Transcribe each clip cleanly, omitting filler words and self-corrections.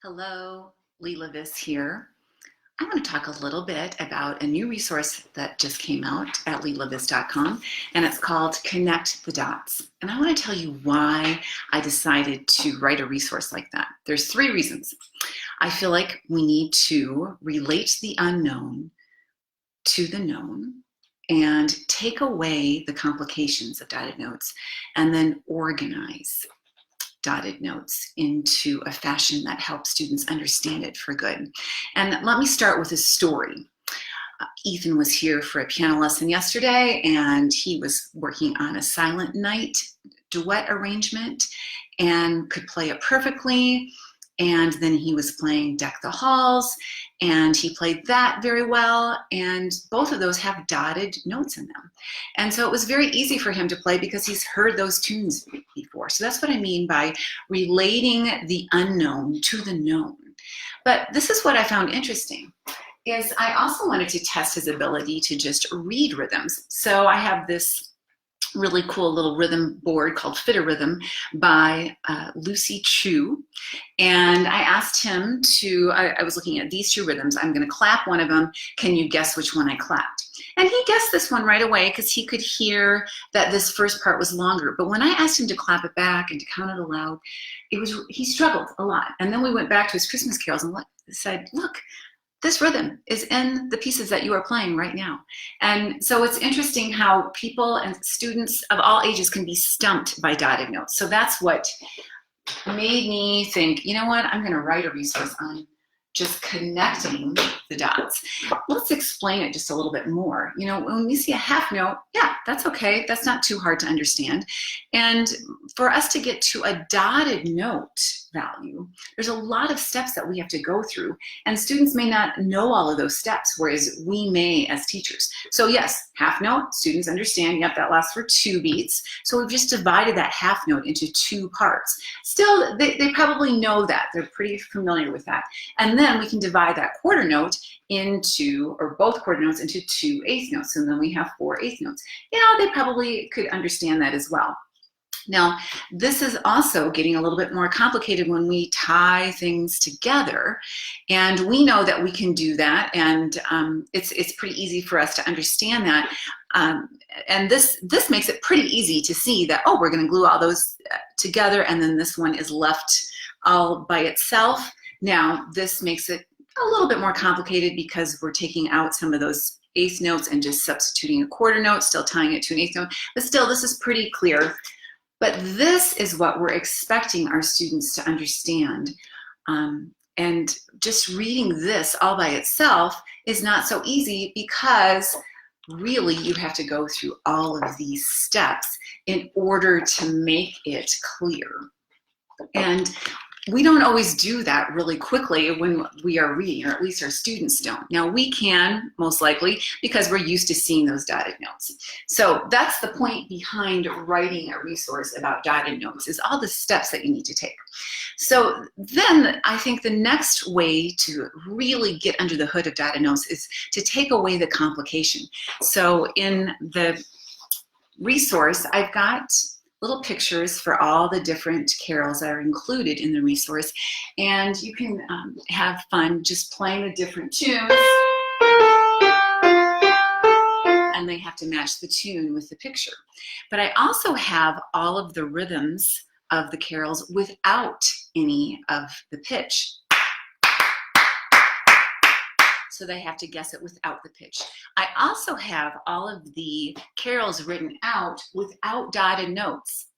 Hello, Leela Viss here. I want to talk a little bit about a new resource that just came out at leelaviss.com, and it's called Connect the Dots. And I want to tell you why I decided to write a resource like that. There's three reasons. I feel like we need to relate the unknown to the known and take away the complications of dotted notes and then organize dotted notes into a fashion that helps students understand it for good. And let me start with a story. Ethan was here for a piano lesson yesterday, and he was working on a Silent Night duet arrangement and could play it perfectly. And then he was playing Deck the Halls, and he played that very well, and both of those have dotted notes in them. And so it was very easy for him to play because he's heard those tunes before. So that's what I mean by relating the unknown to the known. But this is what I found interesting, is I also wanted to test his ability to just read rhythms. So I have this really cool little rhythm board called Fit a Rhythm by Lucy Chu. And I asked him to, I was looking at these two rhythms. I'm going to clap one of them. Can you guess which one I clapped? And he guessed this one right away because he could hear that this first part was longer. But when I asked him to clap it back and to count it aloud, he struggled a lot. And then we went back to his Christmas carols and said, look, this rhythm is in the pieces that you are playing right now. And so it's interesting how people and students of all ages can be stumped by dotted notes. So that's what made me think, you know what, I'm gonna write a resource on just connecting the dots. Let's explain it just a little bit more. You know, when we see a half note, yeah, that's okay. That's not too hard to understand. And for us to get to a dotted note value, there's a lot of steps that we have to go through, and students may not know all of those steps, whereas we may as teachers. So yes, half note, students understand, yep, that lasts for 2 beats. So we've just divided that half note into 2 parts. Still, they probably know that. They're pretty familiar with that. And then we can divide that quarter note into, or both quarter notes into 2 eighth notes, and then we have 4 eighth notes. You know, they probably could understand that as well. Now, this is also getting a little bit more complicated when we tie things together, and we know that we can do that, and it's pretty easy for us to understand that. And this makes it pretty easy to see that, oh, we're going to glue all those together, and then this one is left all by itself. Now, this makes it a little bit more complicated because we're taking out some of those eighth notes and just substituting a quarter note, still tying it to an eighth note, but still, this is pretty clear. But this is what we're expecting our students to understand. And just reading this all by itself is not so easy because really you have to go through all of these steps in order to make it clear. And we don't always do that really quickly when we are reading, or at least our students don't. Now we can, most likely, because we're used to seeing those dotted notes. So that's the point behind writing a resource about dotted notes, is all the steps that you need to take. So then I think the next way to really get under the hood of dotted notes is to take away the complication. So in the resource, I've got little pictures for all the different carols that are included in the resource, and you can have fun just playing the different tunes, and they have to match the tune with the picture. But I also have all of the rhythms of the carols without any of the pitch. So they have to guess it without the pitch. I also have all of the carols written out without dotted notes.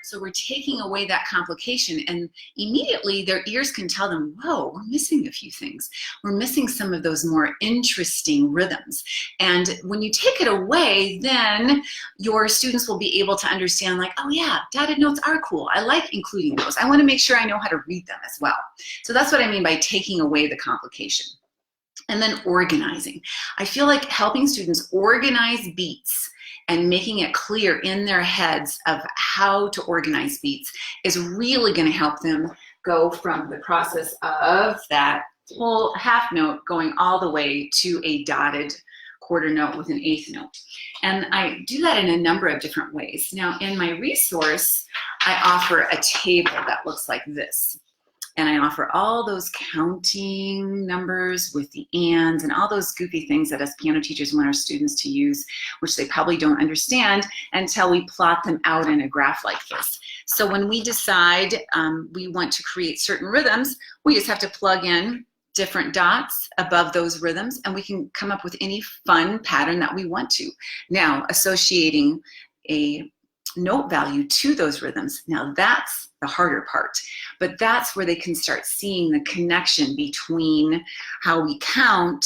So we're taking away that complication, and immediately their ears can tell them, whoa, we're missing a few things. We're missing some of those more interesting rhythms. And when you take it away, then your students will be able to understand, like, oh yeah, dotted notes are cool. I like including those. I want to make sure I know how to read them as well. So that's what I mean by taking away the complication. And then organizing. I feel like helping students organize beats and making it clear in their heads of how to organize beats is really going to help them go from the process of that whole half note going all the way to a dotted quarter note with an eighth note. And I do that in a number of different ways. Now, in my resource, I offer a table that looks like this. And I offer all those counting numbers with the ands and all those goofy things that as piano teachers want our students to use, which they probably don't understand until we plot them out in a graph like this. So when we decide we want to create certain rhythms, we just have to plug in different dots above those rhythms, and we can come up with any fun pattern that we want to. Now, associating a note value to those rhythms, now that's the harder part, but that's where they can start seeing the connection between how we count,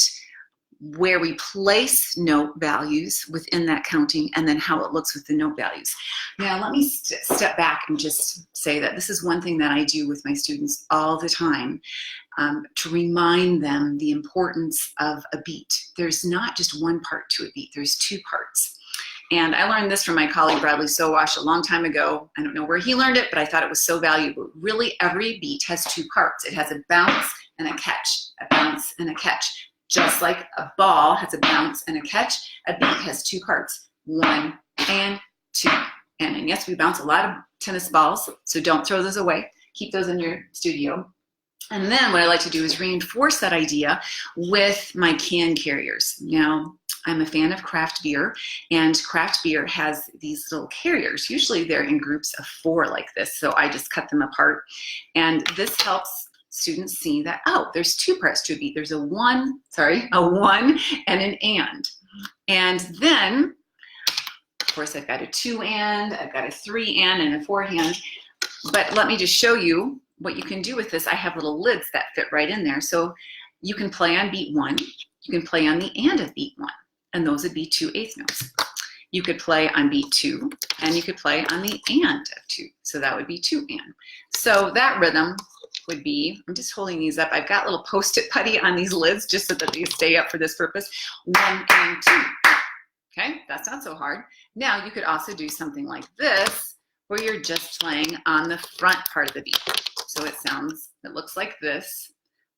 where we place note values within that counting, and then how it looks with the note values. Now let me step back and just say that this is one thing that I do with my students all the time, to remind them the importance of a beat. There's not just one part to a beat, there's two parts. And I learned this from my colleague Bradley Sowash a long time ago. I don't know where he learned it, but I thought it was so valuable. Really, every beat has two parts. It has a bounce and a catch, a bounce and a catch. Just like a ball has a bounce and a catch, a beat has two parts, 1 and 2. And yes, we bounce a lot of tennis balls, so don't throw those away. Keep those in your studio. And then what I like to do is reinforce that idea with my can carriers. Now, I'm a fan of craft beer, and craft beer has these little carriers. Usually they're in groups of 4 like this, so I just cut them apart. And this helps students see that, oh, there's two parts to a beat. There's a one and an and. And then, of course, I've got a 2 and, I've got a 3 and a 4 and. But let me just show you what you can do with this. I have little lids that fit right in there. So you can play on beat 1, you can play on the and of beat 1, and those would be 2 eighth notes. You could play on beat 2, and you could play on the and of 2. So that would be 2 and. So that rhythm would be, I'm just holding these up. I've got little post-it putty on these lids just so that they stay up for this purpose. 1 and 2. Okay, that's not so hard. Now you could also do something like this, where you're just playing on the front part of the beat. So it looks like this,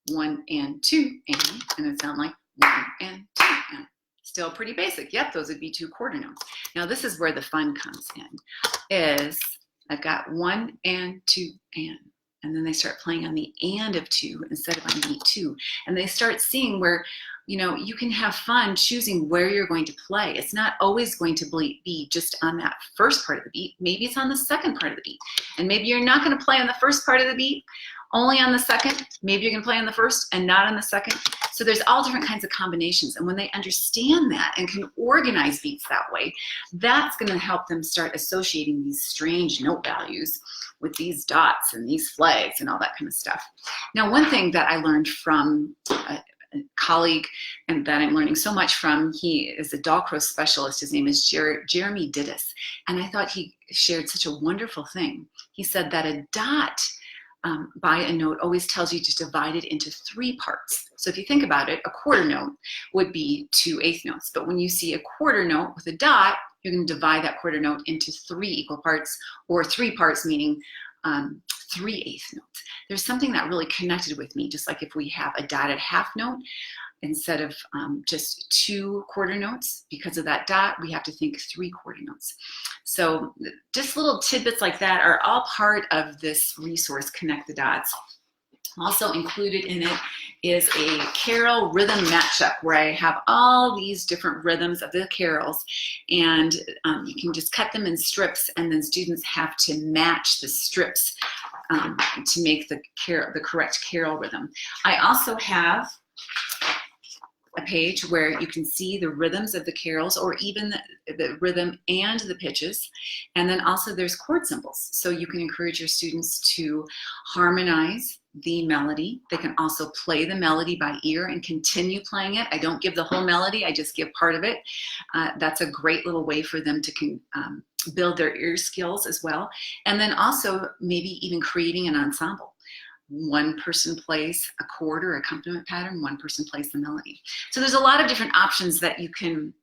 1 and 2 and it sounds like 1 and 2 and. Still pretty basic. Yep, those would be 2 quarter notes. Now this is where the fun comes in, is I've got 1 and 2 and then they start playing on the and of 2 instead of on beat 2. And they start seeing where, you know, you can have fun choosing where you're going to play. It's not always going to be just on that first part of the beat. Maybe it's on the second part of the beat. And maybe you're not going to play on the first part of the beat, only on the second. Maybe you can play on the first and not on the second. So there's all different kinds of combinations. And when they understand that and can organize beats that way, that's going to help them start associating these strange note values with these dots and these flags and all that kind of stuff. Now, one thing that I learned from a colleague and that I'm learning so much from, he is a Dalcroze specialist. His name is Jeremy Didis. And I thought he shared such a wonderful thing. He said that a dot by a note always tells you to divide it into 3 parts. So if you think about it, a quarter note would be 2 eighth notes. But when you see a quarter note with a dot, you're going to divide that quarter note into 3 equal parts, or 3 parts meaning 3 eighth notes. There's something that really connected with me, just like if we have a dotted half note, instead of just 2 quarter notes, because of that dot, we have to think 3 quarter notes. So just little tidbits like that are all part of this resource, Connect the Dots. Also included in it is a carol rhythm matchup, where I have all these different rhythms of the carols, and you can just cut them in strips, and then students have to match the strips to make the correct carol rhythm. I also have a page where you can see the rhythms of the carols, or even the rhythm and the pitches. And then also there's chord symbols. So you can encourage your students to harmonize the melody. They can also play the melody by ear and continue playing it. I don't give the whole melody, I just give part of it. That's a great little way for them to build their ear skills as well. And then also maybe even creating an ensemble. One person plays a chord or accompaniment pattern, one person plays the melody. So there's a lot of different options that you can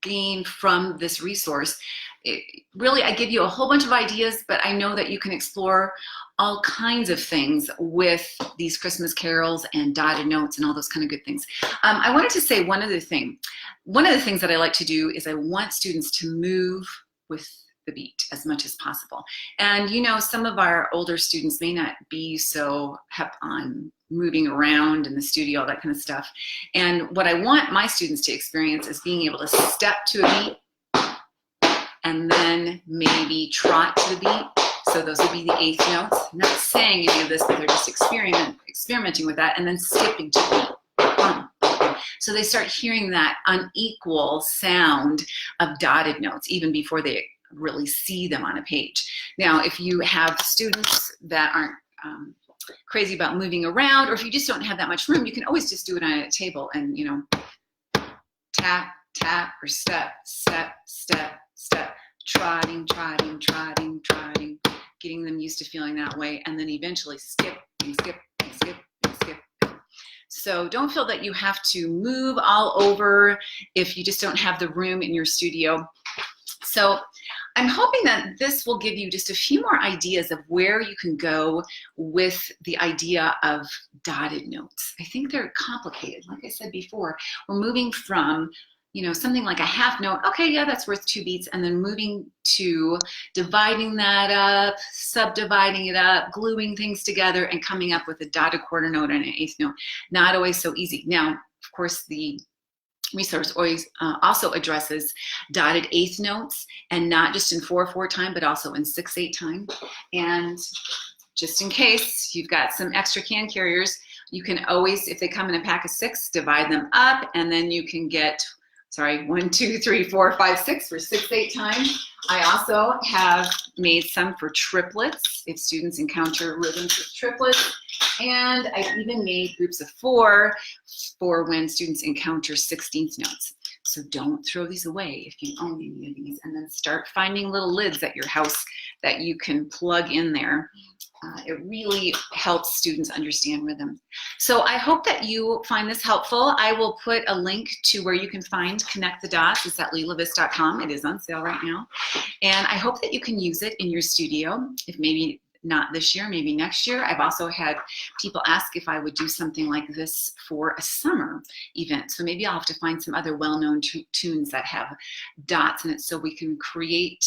gain from this resource Really, I give you a whole bunch of ideas, but I know that you can explore all kinds of things with these Christmas carols and dotted notes and all those kind of good things. I wanted to say one other thing. One of the things that I like to do is I want students to move with the beat as much as possible. And you know, some of our older students may not be so hep on moving around in the studio, all that kind of stuff. And what I want my students to experience is being able to step to a beat and then maybe trot to the beat. So those would be the eighth notes. I'm not saying any of this, but they're just experimenting with that, and then skipping to the beat. So they start hearing that unequal sound of dotted notes even before they really see them on a page. Now, if you have students that aren't crazy about moving around, or if you just don't have that much room, you can always just do it on a table and, you know, tap, tap, or step, step, step, step, trotting, trotting, trotting, trotting, getting them used to feeling that way, and then eventually skip and skip and skip and skip. So don't feel that you have to move all over if you just don't have the room in your studio. So I'm hoping that this will give you just a few more ideas of where you can go with the idea of dotted notes. I think they're complicated. Like I said before, we're moving from, you know, something like a half note. Okay, yeah, that's worth 2 beats. And then moving to dividing that up, subdividing it up, gluing things together, and coming up with a dotted quarter note and an eighth note. Not always so easy. Now, of course, the resource always also addresses dotted eighth notes, and not just in 4/4 time, but also in 6/8 time. And just in case you've got some extra can carriers, you can always, if they come in a pack of 6, divide them up, and then you can get, sorry, 1, 2, 3, 4, 5, 6 for 6/8 time. I also have made some for triplets, if students encounter rhythms with triplets. And I've even made groups of 4 for when students encounter 16th notes. So don't throw these away if you own any of these, and then start finding little lids at your house that you can plug in there. It really helps students understand rhythm. So I hope that you find this helpful. I will put a link to where you can find Connect the Dots. It's at lilavis.com. It is on sale right now. And I hope that you can use it in your studio, if maybe not this year, maybe next year. I've also had people ask if I would do something like this for a summer event. So maybe I'll have to find some other well-known tunes that have dots in it so we can create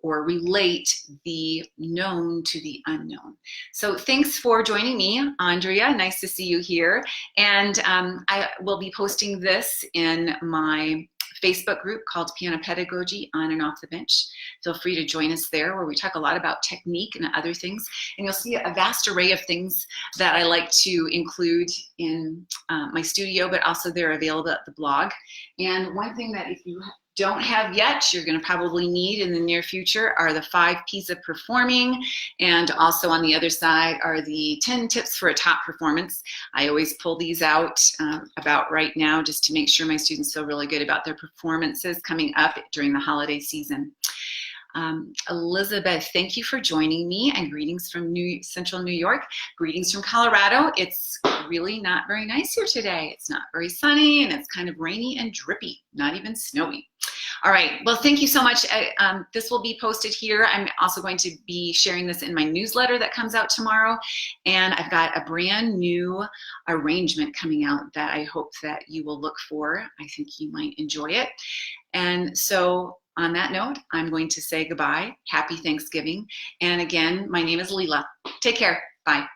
or relate the known to the unknown. So thanks for joining me, Andrea. Nice to see you here. And I will be posting this in my Facebook group called Piano Pedagogy On and Off the Bench. Feel free to join us there, where we talk a lot about technique and other things. And you'll see a vast array of things that I like to include in my studio, but also they're available at the blog. And one thing that if you don't have yet, you're going to probably need in the near future, are the 5 P's of performing, and also on the other side are the 10 tips for a top performance. I always pull these out about right now just to make sure my students feel really good about their performances coming up during the holiday season. Elizabeth, thank you for joining me, and greetings from Central New York. Greetings from Colorado. It's really not very nice here today. It's not very sunny, and it's kind of rainy and drippy, not even snowy. All right, well, thank you so much. This will be posted here. I'm also going to be sharing this in my newsletter that comes out tomorrow. And I've got a brand new arrangement coming out that I hope that you will look for. I think you might enjoy it. And so on that note, I'm going to say goodbye. Happy Thanksgiving. And again, my name is Leela. Take care. Bye.